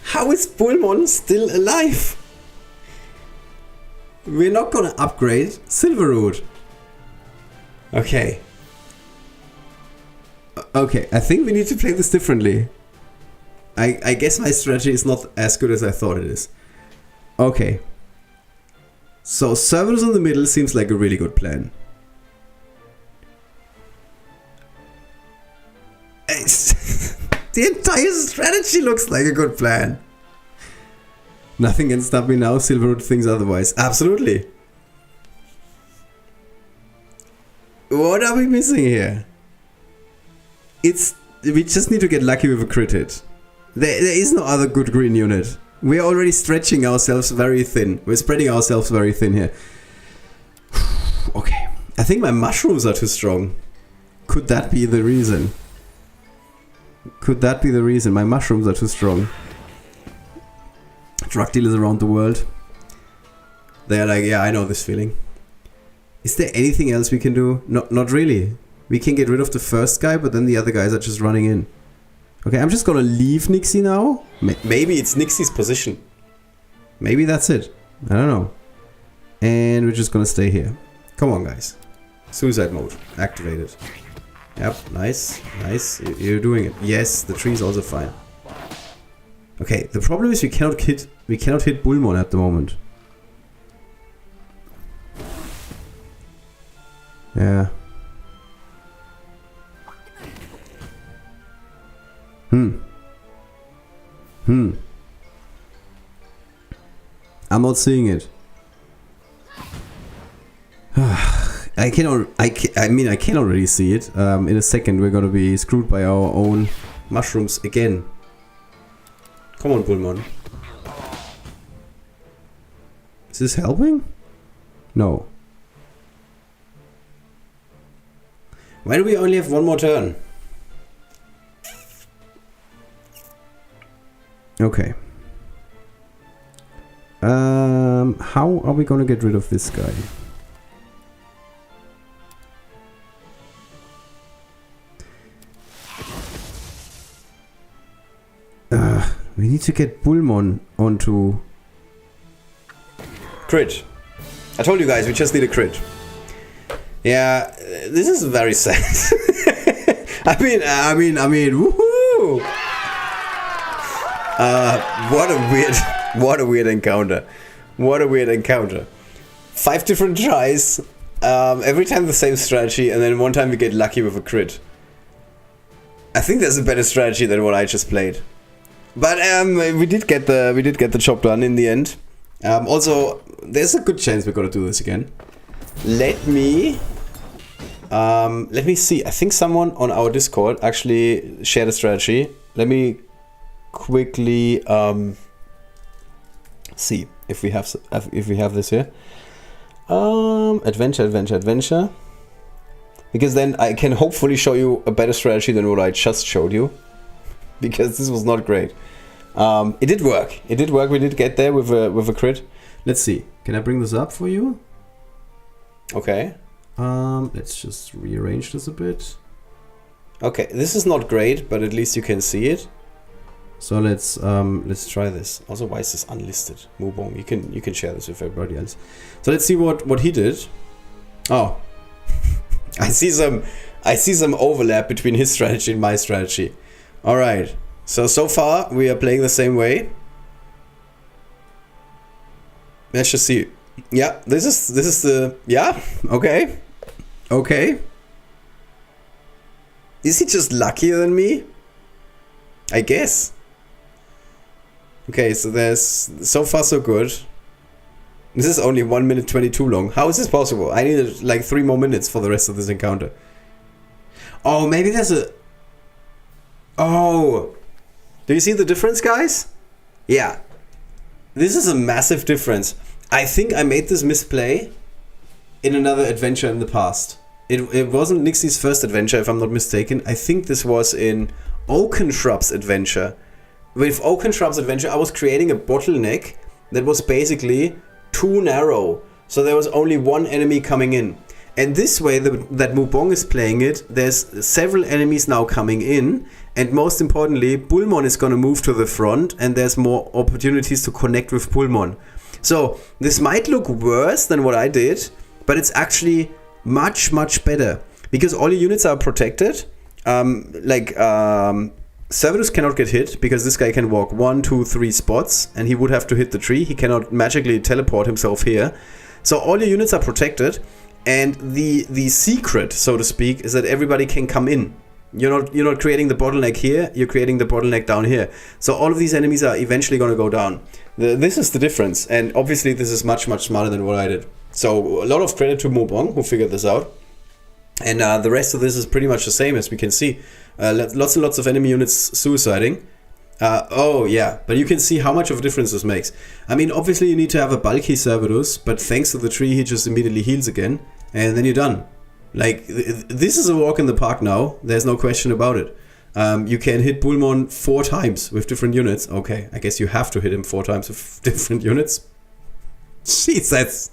How is Bullmon still alive? We're not gonna upgrade Silverroot. Okay. Okay, I think we need to play this differently. I guess my strategy is not as good as I thought it is. Okay. So Cerberus in the middle seems like a really good plan. The entire strategy looks like a good plan. Nothing can stop me now. Silverroot thinks otherwise. Absolutely. What are we missing here? We just need to get lucky with a crit hit. There is no other good green unit. We're already stretching ourselves very thin. We're spreading ourselves very thin here. Okay. I think my mushrooms are too strong. Could that be the reason? Could that be the reason? My mushrooms are too strong. Drug dealers around the world. They're like, yeah, I know this feeling. Is there anything else we can do? Not really. We can get rid of the first guy, but then the other guys are just running in. Okay, I'm just gonna leave Nixie now. Maybe it's Nixie's position. Maybe that's it. I don't know. And we're just gonna stay here. Come on, guys. Suicide mode activated. Yep, nice, nice. You're doing it. Yes, the tree's also fine. Okay, the problem is we cannot hit Bullmon at the moment. Yeah. I'm not seeing it. I mean, I can already see it. In a second, we're gonna be screwed by our own mushrooms again. Come on, Bullmon. Is this helping? No. Why do we only have one more turn? Okay. How are we gonna get rid of this guy? We need to get Bullmon onto... Crit. I told you guys, we just need a crit. Yeah, this is very sad. I mean, woohoo! What a weird encounter. What a weird encounter. 5 different tries, every time the same strategy, and then one time we get lucky with a crit. I think there's a better strategy than what I just played. But we did get the job done in the end. Also, there's a good chance we're gonna do this again. Let me see. I think someone on our Discord actually shared a strategy. Let me quickly see if we have this here. Adventure. Because then I can hopefully show you a better strategy than what I just showed you. Because this was not great. It did work. We did get there with a crit. Let's see. Can I bring this up for you? Okay. Let's just rearrange this a bit. Okay, this is not great, but at least you can see it. So let's try this. Also, why is this unlisted? Mubong, you can share this with everybody else. So let's see what he did. Oh, I see some overlap between his strategy and my strategy. All right. So far we are playing the same way. Let's just see. Yeah, this is the okay. Is he just luckier than me? I guess. Okay, so there's so far so good. This is only 1 minute 22 long. How is this possible? I needed like 3 more minutes for the rest of this encounter. Oh, maybe there's a... Oh, do you see the difference, guys? Yeah, this is a massive difference. I think I made this misplay in another adventure in the past. It wasn't Nixie's first adventure, if I'm not mistaken. I think this was in Oakenshrub's adventure. With Oakenshrub's adventure, I was creating a bottleneck that was basically too narrow. So there was only one enemy coming in. And this way that Mubong is playing it, there's several enemies now coming in. And most importantly, Bullmon is going to move to the front and there's more opportunities to connect with Bullmon. So this might look worse than what I did, but it's actually much better. Because all your units are protected. Servatus cannot get hit because this guy can walk 1, 2, 3 spots and he would have to hit the tree. He cannot magically teleport himself here. So all your units are protected. And the secret, so to speak, is that everybody can come in. You're not creating the bottleneck here, you're creating the bottleneck down here. So all of these enemies are eventually going to go down. This is the difference, and obviously this is much smarter than what I did. So a lot of credit to Mubong, who figured this out. And the rest of this is pretty much the same, as we can see. Lots and lots of enemy units suiciding. Oh yeah, but you can see how much of a difference this makes. I mean, obviously you need to have a bulky Servatus, but thanks to the tree he just immediately heals again, and then you're done. Like, this is a walk in the park now, there's no question about it. You can hit Bullmon 4 times with different units. Okay, I guess you have to hit him 4 times with different units. Jeez,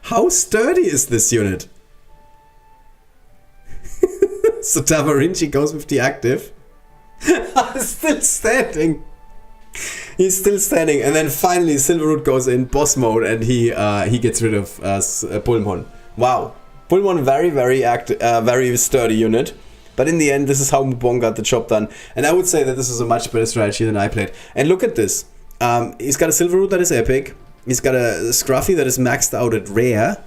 how sturdy is this unit? So Tavarinci goes with the active. Still standing. He's still standing, and then finally Silverroot goes in boss mode, and he gets rid of Bullmon. Wow, Bullmon very sturdy unit. But in the end, this is how Mubong got the job done, and I would say that this is a much better strategy than I played. And look at this. He's got a Silverroot that is epic. He's got a Scruffy that is maxed out at rare.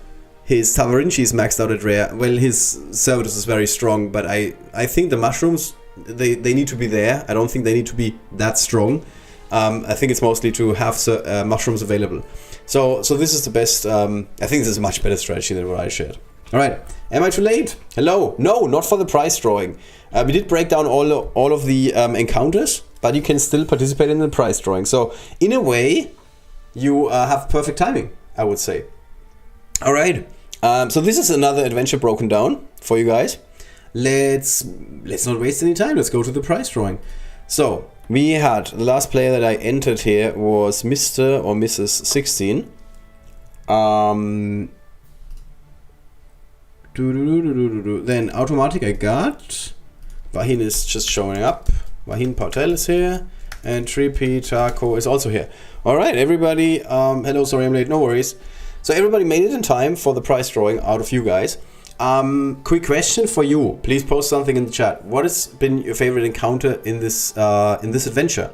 His Tavarinci is maxed out at rare. Well, his Servatus is very strong, but I think the mushrooms, they need to be there. I don't think they need to be that strong. I think it's mostly to have mushrooms available. So this is the best. I think this is a much better strategy than what I shared. All right. Am I too late? Hello. No, not for the prize drawing. We did break down all of the encounters, but you can still participate in the prize drawing. So in a way, you have perfect timing, I would say. All right. So this is another adventure broken down for you guys. let's not waste any time. Let's go to the prize drawing. So we had the last player that I entered here was Mr. or Mrs. 16. Then automatic I got. Vahin is just showing up. Vahin Pautel is here. And Trippy Taco is also here. Alright, everybody. Hello, sorry I'm late. No worries. So everybody made it in time for the prize drawing out of you guys. Quick question for you. Please post something in the chat. What has been your favorite encounter in this adventure?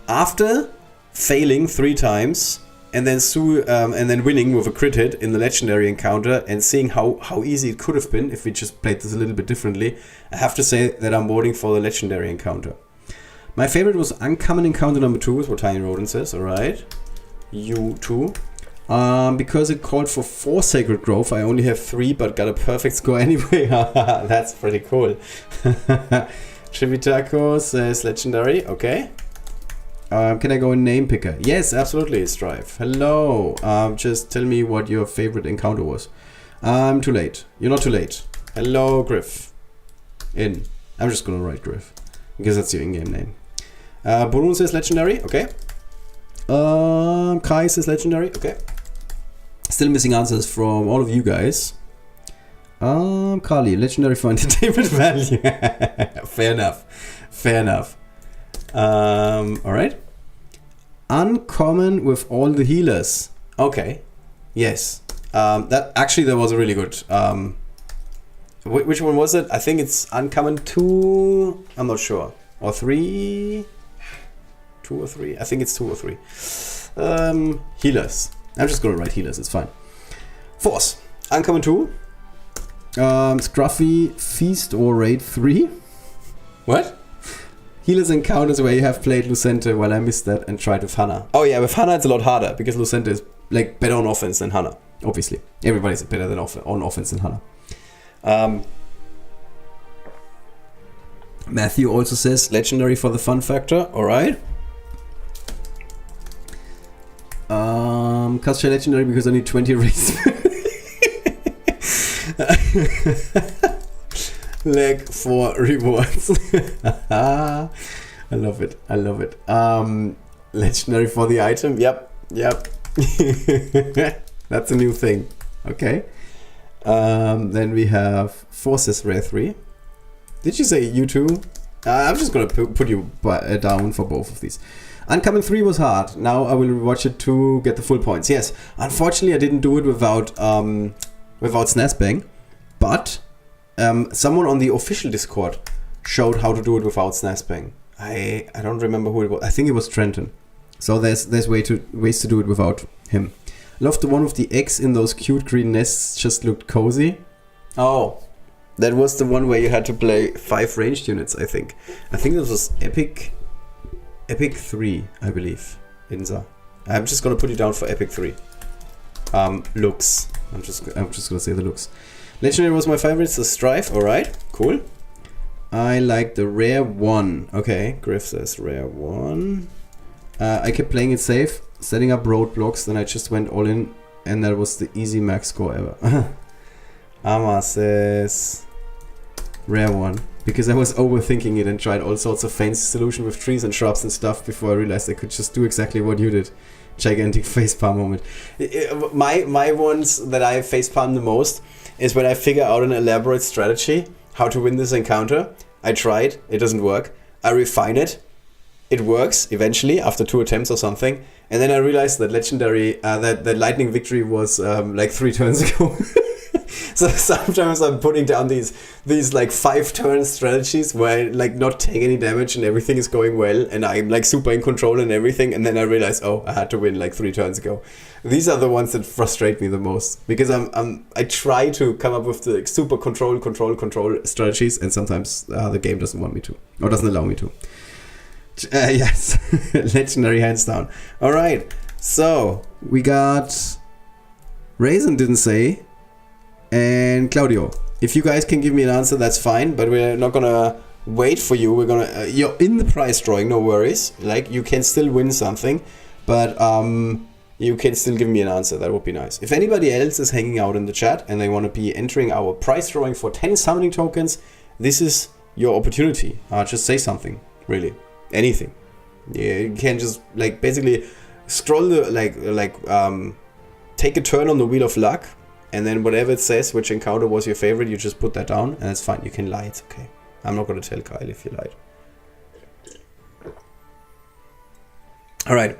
After failing 3 times and then winning with a crit hit in the legendary encounter and seeing how easy it could have been if we just played this a little bit differently, I have to say that I'm voting for the legendary encounter. My favorite was uncommon encounter number 2, is what Tiny Rodent says. Alright. You too. Because it called for 4 sacred growth, I only have 3 but got a perfect score anyway. That's pretty cool. Trivitaco says legendary. Okay. Can I go in name picker? Yes, absolutely, Strive. Hello. Just tell me what your favorite encounter was. I'm too late. You're not too late. Hello, Griff. In. I'm just gonna write Griff because that's your in-game name. Burun says legendary. Okay. Kai says legendary. Okay. Still missing answers from all of you guys. Carly, legendary for entertainment value. Fair enough. Fair enough. Alright. Uncommon with all the healers. Okay. Yes. That was a really good. Which one was it? I think it's uncommon 2. I'm not sure. Or 3. 2 or 3. I think it's 2 or 3. Healers. I'm just gonna write healers, it's fine. Force. Uncommon 2. Scruffy, Feast or Raid 3. What? Healers encounters where you have played Lucente. Well, I missed that and tried with Hannah. Oh yeah, with Hannah it's a lot harder because Lucente is like better on offense than Hannah. Obviously. Everybody's better than on offense than Hannah. Matthew also says legendary for the fun factor. Alright. Cast legendary because I need 20 raids. Leg for rewards. I love it. I love it. Legendary for the item. Yep. That's a new thing. Okay. Then we have Forces Rare 3. Did you say you two? I'm just gonna put you down for both of these. Uncommon 3 was hard. Now I will watch it to get the full points. Yes, unfortunately I didn't do it without Snazbang, but someone on the official Discord showed how to do it without Snazbang. I don't remember who it was. I think it was Trenton. So there's ways to do it without him. Loved the one with the eggs in those cute green nests. Just looked cozy. Oh, that was the one where you had to play 5 ranged units. I think this was Epic 3, I believe. Inza. I'm just gonna put you down for Epic 3. Looks. I'm just gonna say the looks. Legendary was my favorite, so Strife. Alright, cool. I like the rare 1. Okay, Griff says rare 1. I kept playing it safe, setting up roadblocks, then I just went all in, and that was the easy max score ever. Ama says rare 1. Because I was overthinking it and tried all sorts of fancy solution with trees and shrubs and stuff before I realized I could just do exactly what you did. Gigantic facepalm moment. My ones that I facepalm the most is when I figure out an elaborate strategy how to win this encounter. I tried, it doesn't work. I refine it. It works eventually after 2 attempts or something. And then I realized that legendary, that lightning victory was like 3 turns ago. So sometimes I'm putting down these like 5-turn strategies where I like not take any damage and everything is going well and I'm like super in control and everything, and then I realize, oh, I had to win like 3 turns ago. These are the ones that frustrate me the most because I try to come up with the super control strategies, and sometimes the game doesn't want me to or doesn't allow me to. Yes, legendary hands down. All right, so we got Raisin didn't say. And Claudio, if you guys can give me an answer, that's fine, but we're not gonna wait for you. We're gonna you're in the prize drawing, no worries. Like, you can still win something, but you can still give me an answer. That would be nice. If anybody else is hanging out in the chat and they want to be entering our prize drawing for 10 summoning tokens, this is your opportunity. Just say something, really, anything. You can just like basically scroll the take a turn on the wheel of luck, and then whatever it says, which encounter was your favorite, you just put that down, and it's fine. You can lie, it's okay. I'm not gonna tell Kyle if you lied. All right,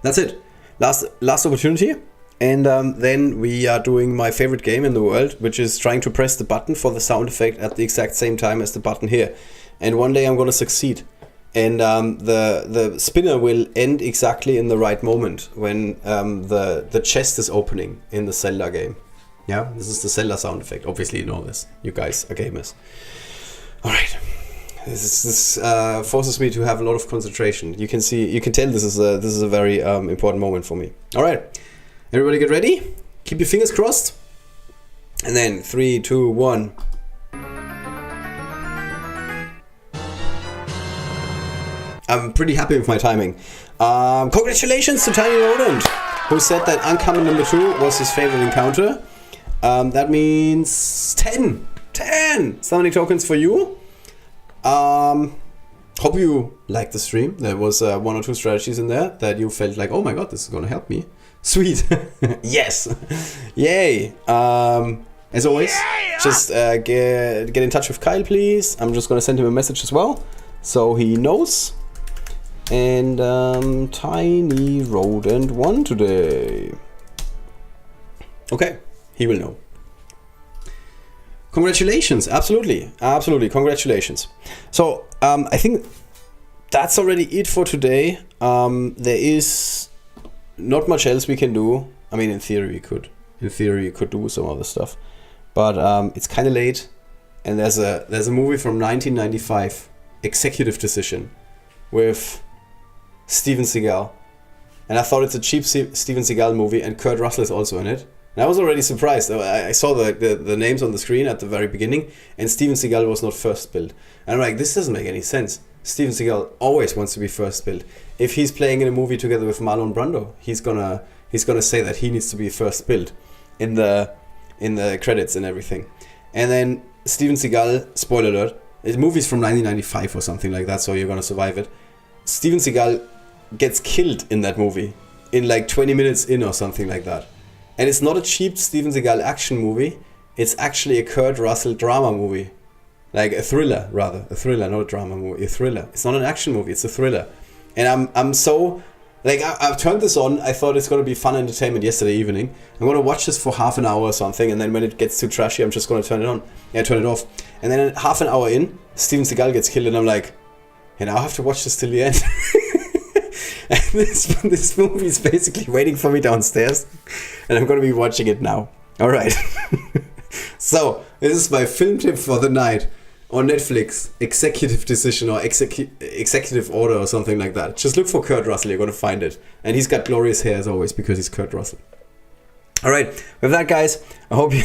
that's it. Last opportunity, and then we are doing my favorite game in the world, which is trying to press the button for the sound effect at the exact same time as the button here. And one day I'm gonna succeed. And the spinner will end exactly in the right moment when the chest is opening in the Zelda game. Yeah, this is the Zelda sound effect. Obviously, you know this. You guys are gamers. All right, this forces me to have a lot of concentration. You can tell this is a very important moment for me. All right, everybody, get ready. Keep your fingers crossed. And then 3, 2, 1. I'm pretty happy with my timing. Congratulations to Tiny Rodent, who said that uncommon number 2 was his favorite encounter. That means 10 summoning tokens for you. Hope you liked the stream. There was 1 or 2 strategies in there that you felt like, oh my god, this is gonna help me. Sweet. Yes. Yay. As always, just get in touch with Kyle, please. I'm just gonna send him a message as well, so he knows. And Tiny Rodent won today. Okay, he will know. Congratulations, absolutely, congratulations. So I think that's already it for today. There is not much else we can do. I mean, in theory, you could do some other stuff, but it's kind of late. And there's a movie from 1995, Executive Decision, with Steven Seagal, and I thought it's a cheap Steven Seagal movie, and Kurt Russell is also in it. And I was already surprised. I saw the names on the screen at the very beginning, and Steven Seagal was not first billed. And I'm like, this doesn't make any sense. Steven Seagal always wants to be first billed. If he's playing in a movie together with Marlon Brando, he's gonna say that he needs to be first billed in the credits and everything. And then Steven Seagal, spoiler alert, the movie's from 1995 or something like that, so you're gonna survive it. Steven Seagal gets killed in that movie in like 20 minutes in or something like that. And it's not a cheap Steven Seagal action movie, it's actually a Kurt Russell drama movie. Like a thriller, rather. A thriller, not a drama movie, a thriller. It's not an action movie, it's a thriller. And I'm so, like, I've turned this on, I thought it's gonna be fun entertainment yesterday evening. I'm gonna watch this for half an hour or something, and then when it gets too trashy, I'm just gonna turn it off. And then half an hour in, Steven Seagal gets killed, and I'm like, hey, now I have to watch this till the end. And this movie is basically waiting for me downstairs, and I'm going to be watching it now. All right. So this is my film tip for the night on Netflix: Executive Decision or Executive Order or something like that. Just look for Kurt Russell; you're going to find it, and he's got glorious hair as always because he's Kurt Russell. All right. With that, guys, I hope you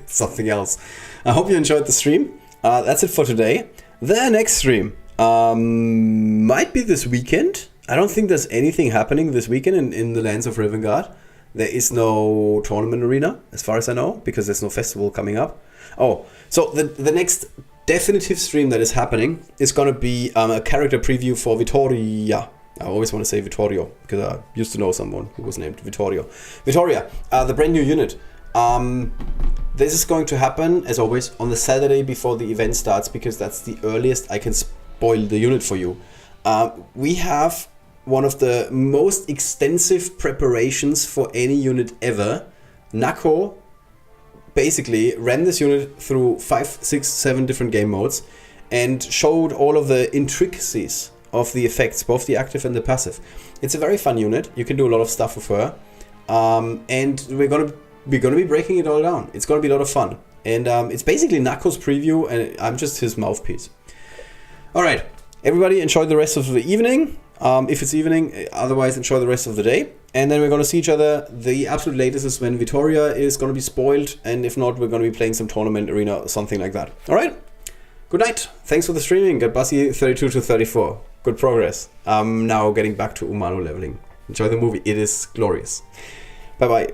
something else. I hope you enjoyed the stream. That's it for today. The next stream might be this weekend. I don't think there's anything happening this weekend in the lands of Rivengard. There is no tournament arena, as far as I know, because there's no festival coming up. Oh, so the next definitive stream that is happening is going to be a character preview for Vittoria. I always want to say Vittorio, because I used to know someone who was named Vittorio. Vittoria, the brand new unit. This is going to happen, as always, on the Saturday before the event starts, because that's the earliest I can spoil the unit for you. We have one of the most extensive preparations for any unit ever. Nako basically ran this unit through 5, 6, 7 different game modes and showed all of the intricacies of the effects, both the active and the passive. It's a very fun unit. You can do a lot of stuff with her, and we're gonna be breaking it all down. It's gonna be a lot of fun, and it's basically Nako's preview, and I'm just his mouthpiece. All right, everybody, enjoy the rest of the evening. If it's evening, otherwise enjoy the rest of the day. And then we're going to see each other. The absolute latest is when Vittoria is going to be spoiled. And if not, we're going to be playing some tournament arena or something like that. All right. Good night. Thanks for the streaming. Got Buzzy 32 to 34. Good progress. I'm now getting back to Umano leveling. Enjoy the movie. It is glorious. Bye-bye.